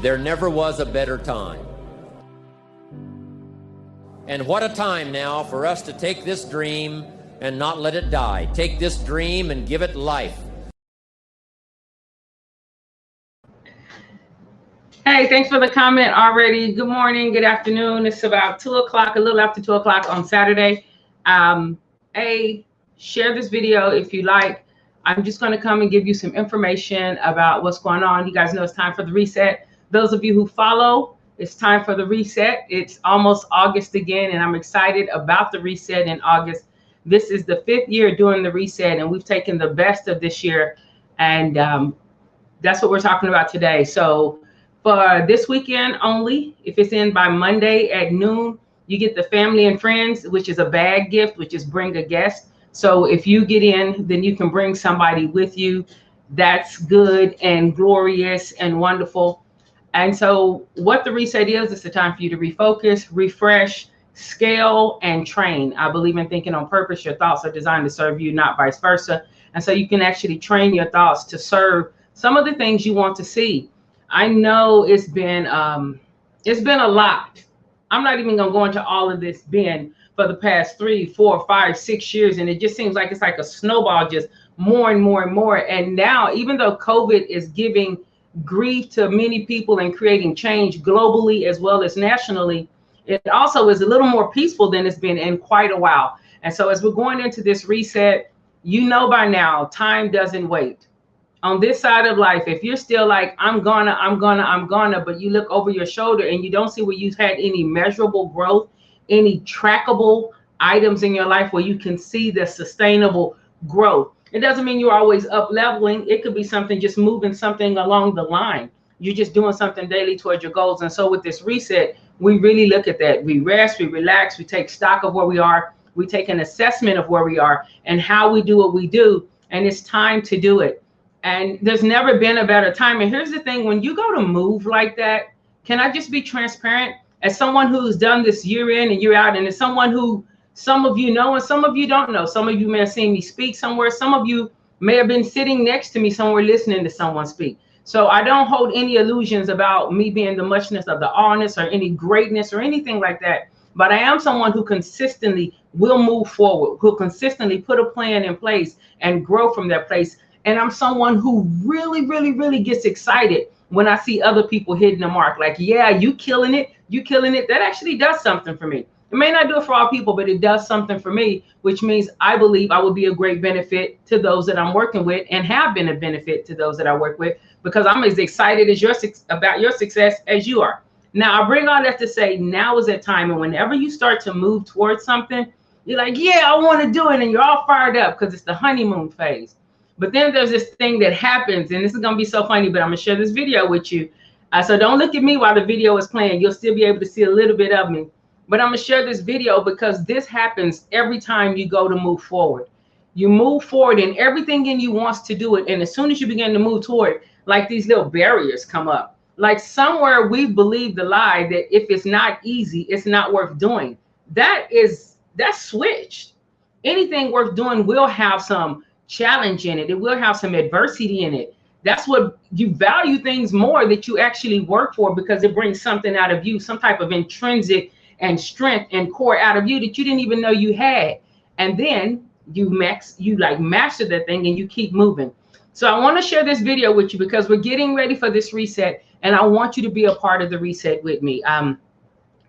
There never was a better time. And what a time now for us to take this dream and not let it die. Take this dream and give it life. Hey, thanks for the comment already. Good morning, good afternoon. It's about 2 o'clock, a little after 2 o'clock on Saturday. Share this video if you like. I'm just going to come and give you some information about what's going on. You guys know it's time for the reset. Those of you who follow, it's time for the reset. It's almost August again, and I'm excited about the reset in August. This is the 5th year doing the reset, and we've taken the best of this year, and that's what we're talking about today. So for this weekend only, if it's in by Monday at noon, you get the family and friends, which is a bag gift, which is bring a guest. So if you get in, then you can bring somebody with you. That's good and glorious and wonderful. And so what the reset is, it's a time for you to refocus, refresh, scale, and train. I believe in thinking on purpose. Your thoughts are designed to serve you, not vice versa. And so you can actually train your thoughts to serve some of the things you want to see. I know it's been a lot. I'm not even gonna go into all of this been for the past 3, 4, 5, 6 years, and it just seems like it's like a snowball, just more and more and more. And now, even though COVID is giving grief to many people and creating change globally as well as nationally, it also is a little more peaceful than it's been in quite a while. And so as we're going into this reset, you know by now, time doesn't wait. On this side of life, if you're still like, I'm gonna, but you look over your shoulder and you don't see where you've had any measurable growth, any trackable items in your life where you can see the sustainable growth. It doesn't mean you're always up leveling. It could be something just moving something along the line. You're just doing something daily towards your goals. And so with this reset, we really look at that. We rest, we relax, we take stock of where we are. We take an assessment of where we are and how we do what we do. And it's time to do it. And there's never been a better time. And here's the thing, when you go to move like that, can I just be transparent? As someone who's done this year in and year out, and as someone who some of you know and some of you don't know, some of you may have seen me speak somewhere, some of you may have been sitting next to me somewhere listening to someone speak. So I don't hold any illusions about me being the muchness of the allness or any greatness or anything like that. But I am someone who consistently will move forward, who consistently put a plan in place and grow from that place. And I'm someone who really, really, really gets excited when I see other people hitting the mark. Like, yeah, you killing it. That actually does something for me. It may not do it for all people, but it does something for me, which means I believe I will be a great benefit to those that I'm working with and have been a benefit to those that I work with, because I'm as excited as about your success as you are. Now, I bring all that to say, now is that time. And whenever you start to move towards something, you're like, yeah, I want to do it. And you're all fired up because it's the honeymoon phase. But then there's this thing that happens, and this is going to be so funny, but I'm going to share this video with you. So don't look at me while the video is playing. You'll still be able to see a little bit of me. But I'm going to share this video because this happens every time you go to move forward. You move forward and everything in you wants to do it. And as soon as you begin to move toward, like these little barriers come up. Like somewhere we believe the lie that if it's not easy, it's not worth doing. That's switched. Anything worth doing will have some challenge in it. It will have some adversity in it. That's what you value things more that you actually work for, because it brings something out of you, some type of intrinsic and strength and core out of you that you didn't even know you had. And then you master that thing and you keep moving. So I want to share this video with you because we're getting ready for this reset, and I want you to be a part of the reset with me.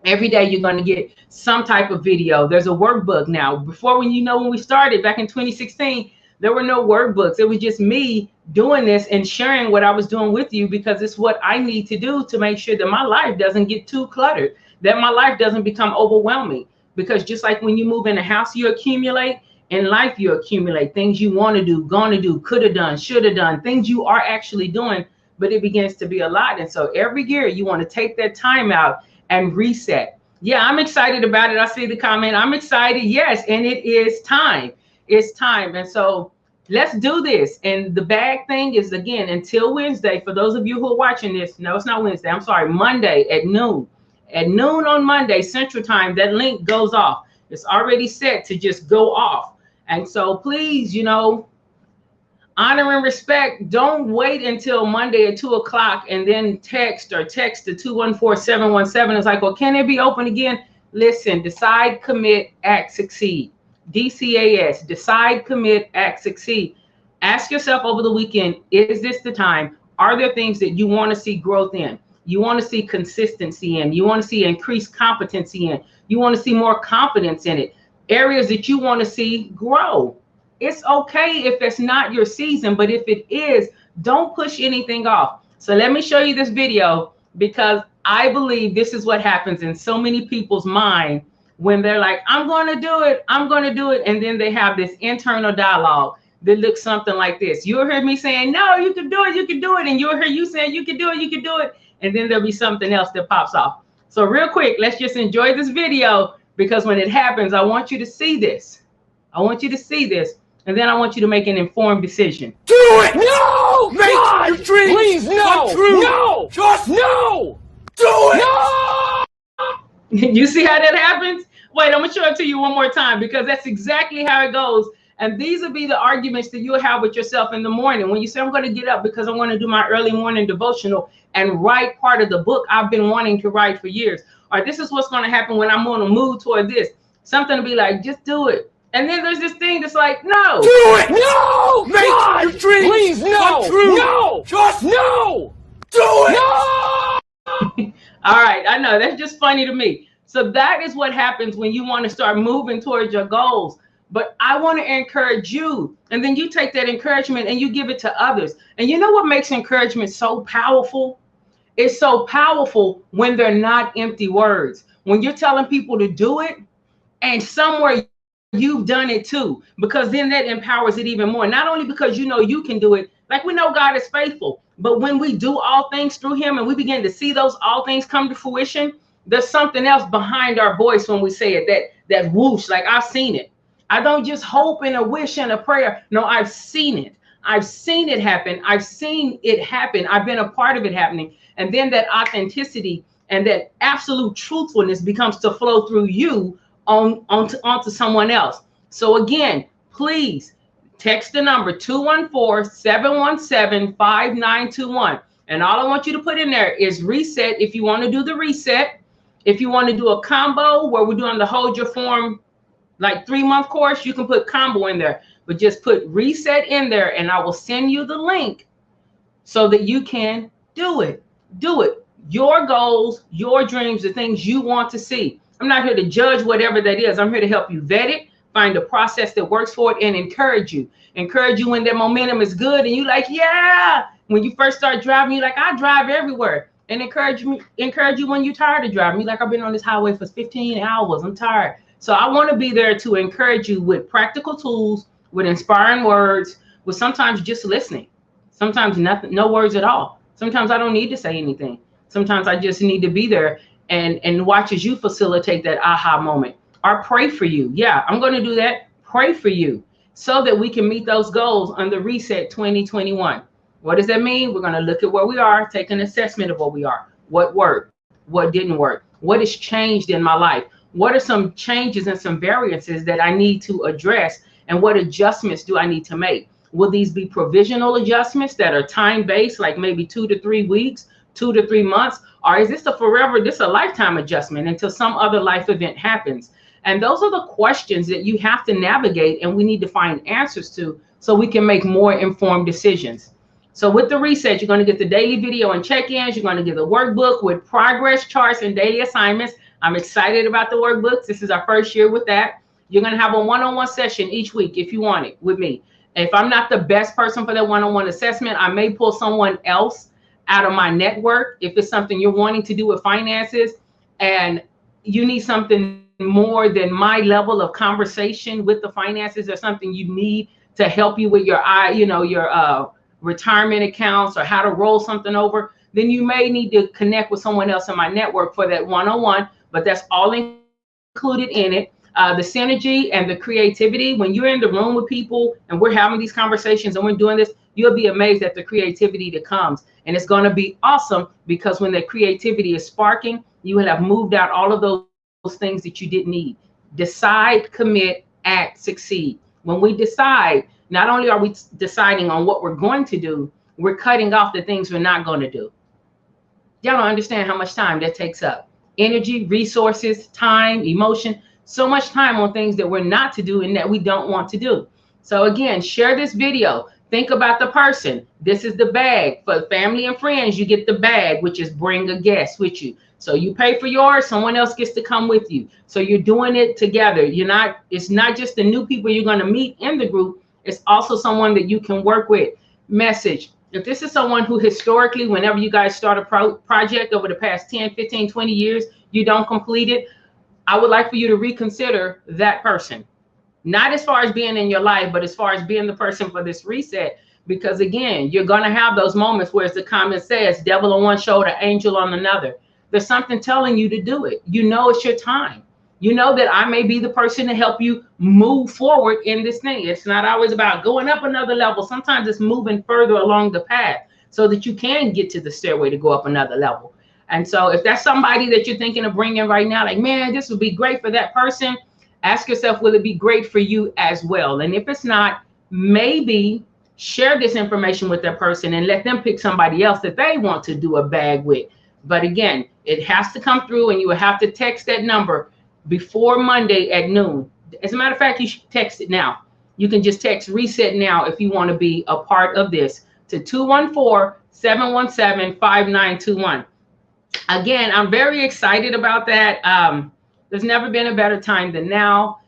Every day you're going to get some type of video. There's a workbook now. Before, when we started back in 2016, there were no workbooks. It was just me doing this and sharing what I was doing with you, because it's what I need to do to make sure that my life doesn't get too cluttered, that my life doesn't become overwhelming. Because just like when you move in a house, you accumulate. In life, you accumulate things you want to do, gonna do, could have done, should have done, things you are actually doing, but it begins to be a lot. And so every year you want to take that time out and reset. Yeah, I'm excited about it. I see the comment. I'm excited. Yes. And it is time. It's time. And so let's do this. And the bag thing is, again, until Wednesday, for those of you who are watching this, no, it's not Wednesday. I'm sorry, Monday at noon. At noon on Monday, Central Time, that link goes off. It's already set to just go off. And so please, Honor and respect. Don't wait until Monday at 2 o'clock and then text to 214-717. It's like, well, can it be open again? Listen, decide, commit, act, succeed. DCAS, decide, commit, act, succeed. Ask yourself over the weekend, is this the time? Are there things that you want to see growth in? You want to see consistency in? You want to see increased competency in? You want to see more confidence in it? Areas that you want to see grow. It's okay if it's not your season, but if it is, don't push anything off. So let me show you this video, because I believe this is what happens in so many people's mind when they're like, I'm going to do it, I'm going to do it. And then they have this internal dialogue that looks something like this. You'll hear me saying, no, you can do it, you can do it. And you'll hear you saying, you can do it, you can do it. And then there'll be something else that pops off. So real quick, let's just enjoy this video, because when it happens, I want you to see this. I want you to see this. And then I want you to make an informed decision. Do it! No! Make God, your dreams please, no! come true! No! Just No! do it! No! You see how that happens? Wait, I'm gonna show it to you one more time, because that's exactly how it goes. And these will be the arguments that you'll have with yourself in the morning when you say, I'm going to get up because I want to do my early morning devotional and write part of the book I've been wanting to write for years. Or this is what's going to happen when I'm going to move toward this. Something to be like, just do it. And then there's this thing that's like, no. Do it! No! Make God, your dreams please, no! come true! No! Just No! do it! No! All right, I know that's just funny to me. So that is what happens when you want to start moving towards your goals. But I want to encourage you. And then you take that encouragement and you give it to others. And you know what makes encouragement so powerful? It's so powerful when they're not empty words. When you're telling people to do it, and somewhere you've done it too, because then that empowers it even more. Not only because you know you can do it, like we know God is faithful, but when we do all things through him and we begin to see those all things come to fruition, there's something else behind our voice when we say it, that whoosh, like I've seen it. I don't just hope and a wish and a prayer. No, I've seen it. I've seen it happen. I've seen it happen. I've been a part of it happening. And then that authenticity and that absolute truthfulness becomes to flow through you onto someone else. So again, please text the number 214-717-5921. And all I want you to put in there is reset if you want to do the reset. If you want to do a combo where we're doing the Hold Your Form like 3-month course, you can put combo in there, but just put reset in there and I will send you the link so that you can do it. Do it. Your goals, your dreams, the things you want to see. I'm not here to judge whatever that is. I'm here to help you vet it, find a process that works for it, and encourage you. Encourage you when that momentum is good and you like, yeah. When you first start driving, you like, I drive everywhere. And encourage you when you're tired of driving. You like, I've been on this highway for 15 hours. I'm tired. So I want to be there to encourage you with practical tools, with inspiring words, with sometimes just listening. Sometimes nothing, no words at all. Sometimes I don't need to say anything. Sometimes I just need to be there and watch as you facilitate that aha moment. Or pray for you. Yeah, I'm going to do that. Pray for you so that we can meet those goals on the Reset 2021. What does that mean? We're going to look at where we are, take an assessment of where we are. What worked? What didn't work? What has changed in my life? What are some changes and some variances that I need to address? And what adjustments do I need to make? Will these be provisional adjustments that are time-based, like maybe 2 to 3 weeks, 2 to 3 months? Or is this a lifetime adjustment until some other life event happens? And those are the questions that you have to navigate and we need to find answers to so we can make more informed decisions. So with the reset, you're going to get the daily video and check-ins. You're going to get the workbook with progress charts and daily assignments. I'm excited about the workbooks. This is our first year with that. You're going to have a one-on-one session each week if you want it with me. If I'm not the best person for that one-on-one assessment, I may pull someone else out of my network. If it's something you're wanting to do with finances and you need something more than my level of conversation with the finances, or something you need to help you with your retirement accounts or how to roll something over, then you may need to connect with someone else in my network for that one-on-one, but that's all included in it. The synergy and the creativity, when you're in the room with people and we're having these conversations and we're doing this, you'll be amazed at the creativity that comes. And it's going to be awesome because when that creativity is sparking, you will have moved out all of those things that you didn't need. Decide, commit, act, succeed. When we decide, not only are we deciding on what we're going to do, we're cutting off the things we're not going to do. Y'all don't understand how much time that takes up. Energy, resources, time, emotion, so much time on things that we're not to do and that we don't want to do. So again, share this video. Think about the person. This is the bag. For family and friends, you get the bag, which is bring a guest with you. So you pay for yours, someone else gets to come with you. So you're doing it together. It's not just the new people you're going to meet in the group. It's also someone that you can work with. Message. If this is someone who historically, whenever you guys start a project over the past 10, 15, 20 years, you don't complete it, I would like for you to reconsider that person. Not as far as being in your life, but as far as being the person for this reset. Because again, you're going to have those moments where, as the comment says, devil on one shoulder, angel on another. There's something telling you to do it. You know it's your time. You know that I may be the person to help you move forward in this thing. It's not always about going up another level. Sometimes it's moving further along the path so that you can get to the stairway to go up another level. And so if that's somebody that you're thinking of bringing right now, like, man, this would be great for that person, ask yourself, will it be great for you as well? And if it's not, maybe share this information with that person and let them pick somebody else that they want to do a bag with. But again, it has to come through, and you will have to text that number before Monday at noon. As a matter of fact, you should text it now. You can just text reset now if you want to be a part of this to 214-717-5921. Again, I'm very excited about that. There's never been a better time than now.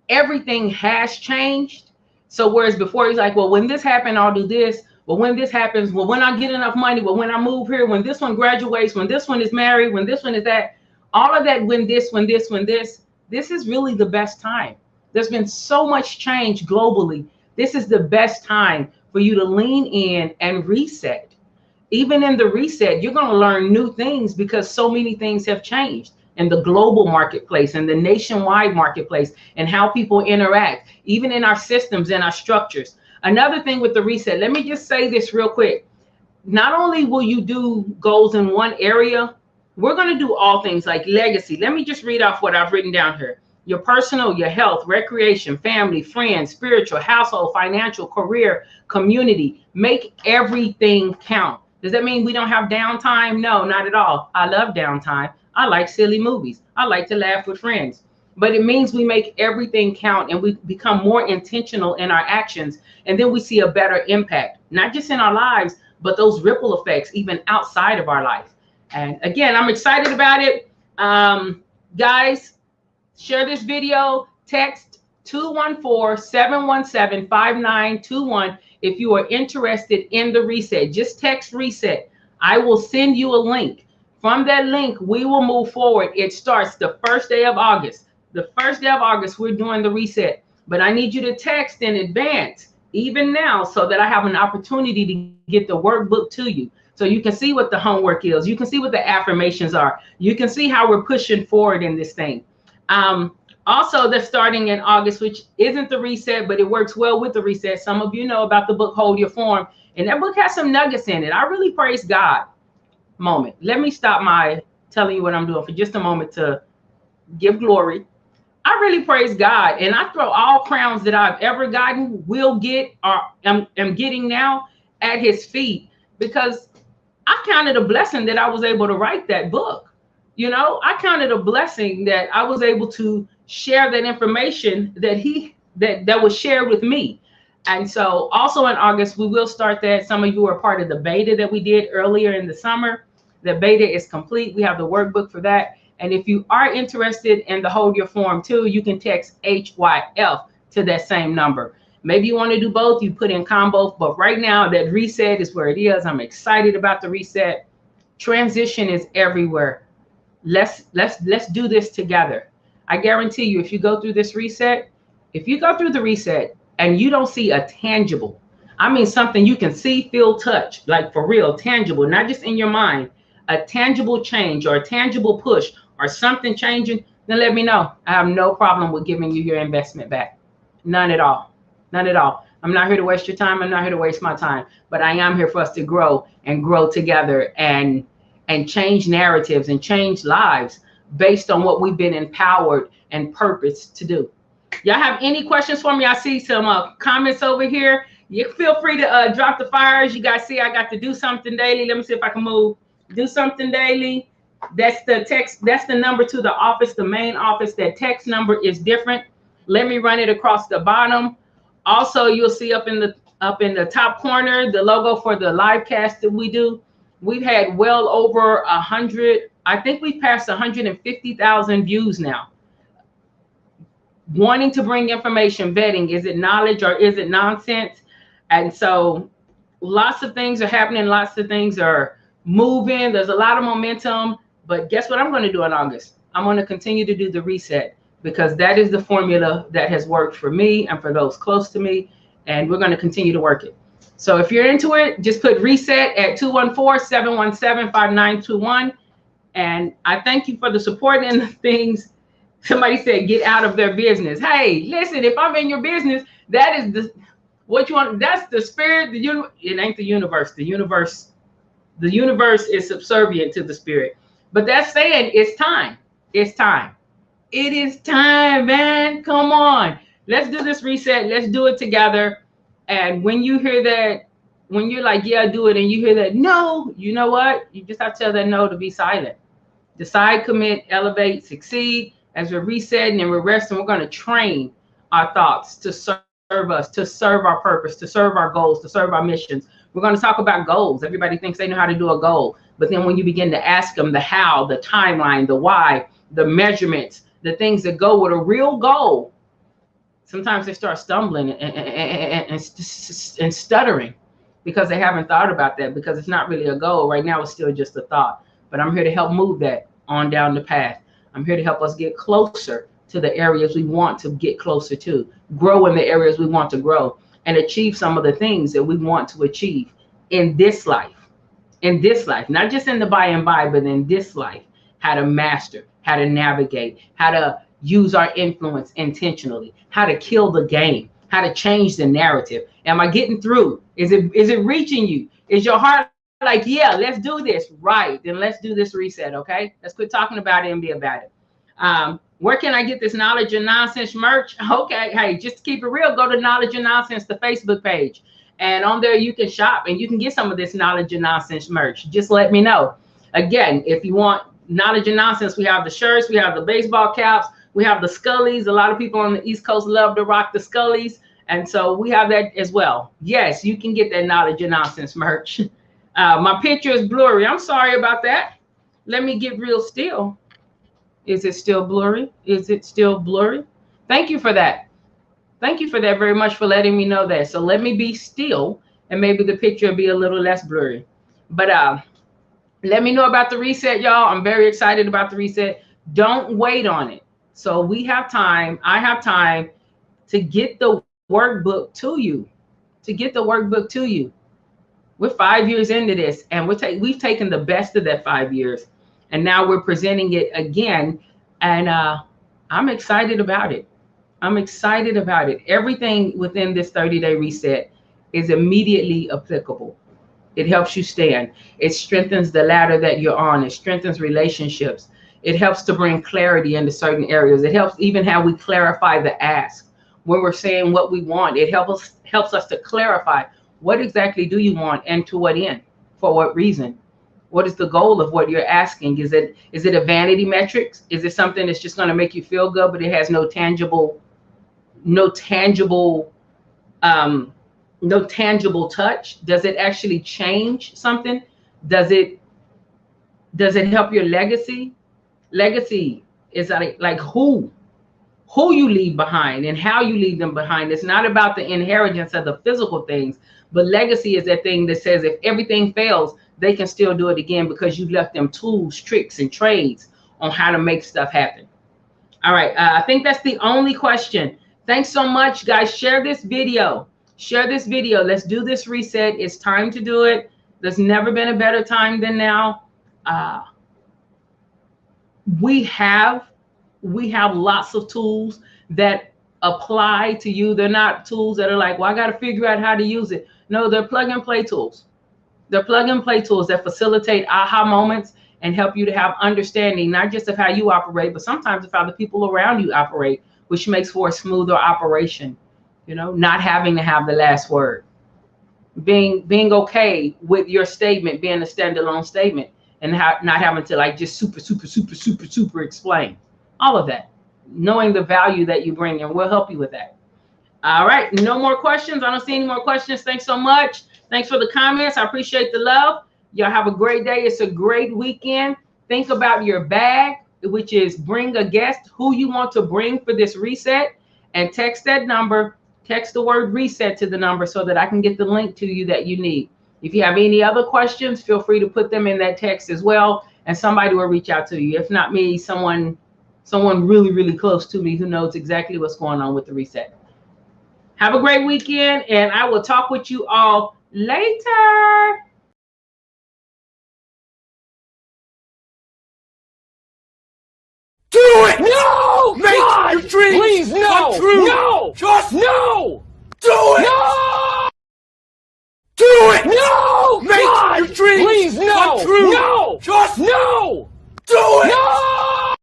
Everything has changed. So whereas before he's like, well, when this happened, I'll do this. Well, when this happens, well, when I get enough money, well, when I move here, when this one graduates, when this one is married, when this one is that, all of that, when this, this is really the best time. There's been so much change globally. This is the best time for you to lean in and reset. Even in the reset, you're going to learn new things because so many things have changed in the global marketplace and the nationwide marketplace and how people interact, even in our systems and our structures. Another thing with the reset, let me just say this real quick. Not only will you do goals in one area, we're going to do all things like legacy. Let me just read off what I've written down here. Your personal, your health, recreation, family, friends, spiritual, household, financial, career, community. Make everything count. Does that mean we don't have downtime? No, not at all. I love downtime. I like silly movies. I like to laugh with friends. But it means we make everything count and we become more intentional in our actions. And then we see a better impact, not just in our lives, but those ripple effects even outside of our life. And again, I'm excited about it. Guys, share this video, text 214-717-5921 if you are interested in the reset. Just text reset. I will send you a link. From that link, we will move forward. It starts the first day of August. The first day of August, we're doing the reset. But I need you to text in advance, even now, so that I have an opportunity to get the workbook to you. So you can see what the homework is. You can see what the affirmations are. You can see how we're pushing forward in this thing. Also, they're starting in August, which isn't the reset, but it works well with the reset. Some of you know about the book, Hold Your Form. And that book has some nuggets in it. I really praise God. Moment. Let me stop my telling you what I'm doing for just a moment to give glory. I really praise God. And I throw all crowns that I've ever gotten, will get, or am getting now at his feet, because I counted a blessing that I was able to write that book. You know, I counted a blessing that I was able to share that information that was shared with me. And so also in August, we will start that. Some of you are part of the beta that we did earlier in the summer. The beta is complete. We have the workbook for that. And if you are interested in the Hold Your Form too, you can text HYF to that same number. Maybe you want to do both, you put in combo, but right now that reset is where it is. I'm excited about the reset. Transition is everywhere. Let's do this together. I guarantee you, if you go through this reset, if you go through the reset and you don't see a tangible, I mean something you can see, feel, touch, like for real, tangible, not just in your mind, a tangible change or a tangible push or something changing, then let me know. I have no problem with giving you your investment back. None at all. None at all. I'm not here to waste your time. I'm not here to waste my time, but I am here for us to grow and grow together and change narratives and change lives based on what we've been empowered and purposed to do. Y'all have any questions for me? I see some comments over here. You feel free to drop the fires. You guys see I got to do something daily. Let me see if I can move. Do something daily. That's the text. That's the number to the office, the main office. That text number is different. Let me run it across the bottom. Also, you'll see up in the top corner the logo for the live cast that we do. We've had well over 100. I think we've passed 150,000 views now. Wanting to bring information, vetting, is it knowledge or is it nonsense? And so lots of things are happening. Lots of things are moving. There's a lot of momentum. But guess what I'm going to do in August? I'm going to continue to do the reset, because that is the formula that has worked for me and for those close to me. And we're going to continue to work it. So if you're into it, just put reset at 214-717-5921. And I thank you for the support and the things. Somebody said, get out of their business. Hey, listen, if I'm in your business, that is what you want. That's the spirit. It ain't the universe. The universe is subservient to the spirit. But that's saying it's time. It's time. It is time, man. Come on. Let's do this reset. Let's do it together. And when you hear that, when you're like, yeah, do it, and you hear that, no, you know what? You just have to tell that no to be silent. Decide, commit, elevate, succeed. As we're resetting and we're resting, we're going to train our thoughts to serve us, to serve our purpose, to serve our goals, to serve our missions. We're going to talk about goals. Everybody thinks they know how to do a goal. But then when you begin to ask them the how, the timeline, the why, the measurements, the things that go with a real goal, sometimes they start stumbling and stuttering because they haven't thought about that, because it's not really a goal. Right now, it's still just a thought. But I'm here to help move that on down the path. I'm here to help us get closer to the areas we want to get closer to, grow in the areas we want to grow, and achieve some of the things that we want to achieve in this life, not just in the by and by, but in this life. How to master, how to navigate, how to use our influence intentionally, how to kill the game, how to change the narrative. Am I getting through? Is it reaching you? Is your heart like, yeah, let's do this? Right, then let's do this reset, okay? Let's quit talking about it and be about it. Where can I get this Knowledge and Nonsense merch? Okay, hey, just to keep it real, go to Knowledge and Nonsense, the Facebook page. And on there, you can shop and you can get some of this Knowledge and Nonsense merch. Just let me know. Again, if you want Knowledge and Nonsense, we have the shirts, we have the baseball caps, we have the Scullies. A lot of people on the East Coast love to rock the Scullies. And so we have that as well. Yes, you can get that Knowledge and Nonsense merch. My picture is blurry. I'm sorry about that. Let me get real still. Is it still blurry? Is it still blurry? Thank you for that. Thank you for that very much for letting me know that. So let me be still, and maybe the picture will be a little less blurry. But let me know about the reset, y'all. I'm very excited about the reset. Don't wait on it. So we have time. I have time to get the workbook to you. We're 5 years into this, and we've taken the best of that 5 years, and now we're presenting it again. And I'm excited about it. Everything within this 30-day reset is immediately applicable. It helps you stand. It strengthens the ladder that you're on. It strengthens relationships. It helps to bring clarity into certain areas. It helps even how we clarify the ask. When we're saying what we want, it helps us to clarify what exactly do you want and to what end, for what reason. What is the goal of what you're asking? Is it a vanity metrics? Is it something that's just going to make you feel good, but it has no tangible touch? Does it actually change something? Does it help your legacy? Legacy is like who you leave behind and how you leave them behind. It's not about the inheritance of the physical things, but legacy is that thing that says if everything fails, they can still do it again because you left them tools, tricks, and trades on how to make stuff happen. All right, I think that's the only question. Thanks so much, guys. Share this video. Let's do this reset. It's time to do it. There's never been a better time than now. We have lots of tools that apply to you. They're not tools that are like, well, I got to figure out how to use it. No, they're plug and play tools. They're plug and play tools that facilitate aha moments and help you to have understanding, not just of how you operate, but sometimes of how the people around you operate which makes for a smoother operation. You know, not having to have the last word, being okay with your statement being a standalone statement, and not having to like just super explain all of that. Knowing the value that you bring, and we'll help you with that. All right, no more questions. I don't see any more questions. Thanks so much. Thanks for the comments. I appreciate the love. Y'all have a great day. It's a great weekend. Think about your bag, which is bring a guest who you want to bring for this reset, and text that number. Text the word reset to the number so that I can get the link to you that you need. If you have any other questions, feel free to put them in that text as well, and somebody will reach out to you. If not me, someone really close to me who knows exactly what's going on with the reset. Have a great weekend, and I will talk with you all later. Do it! No! Make God, your dreams please, no! come true! No! Just No! do it! No! Do it! No! Make God, your dreams please, no! come true! No! Just No! do it! No!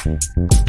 Thank you.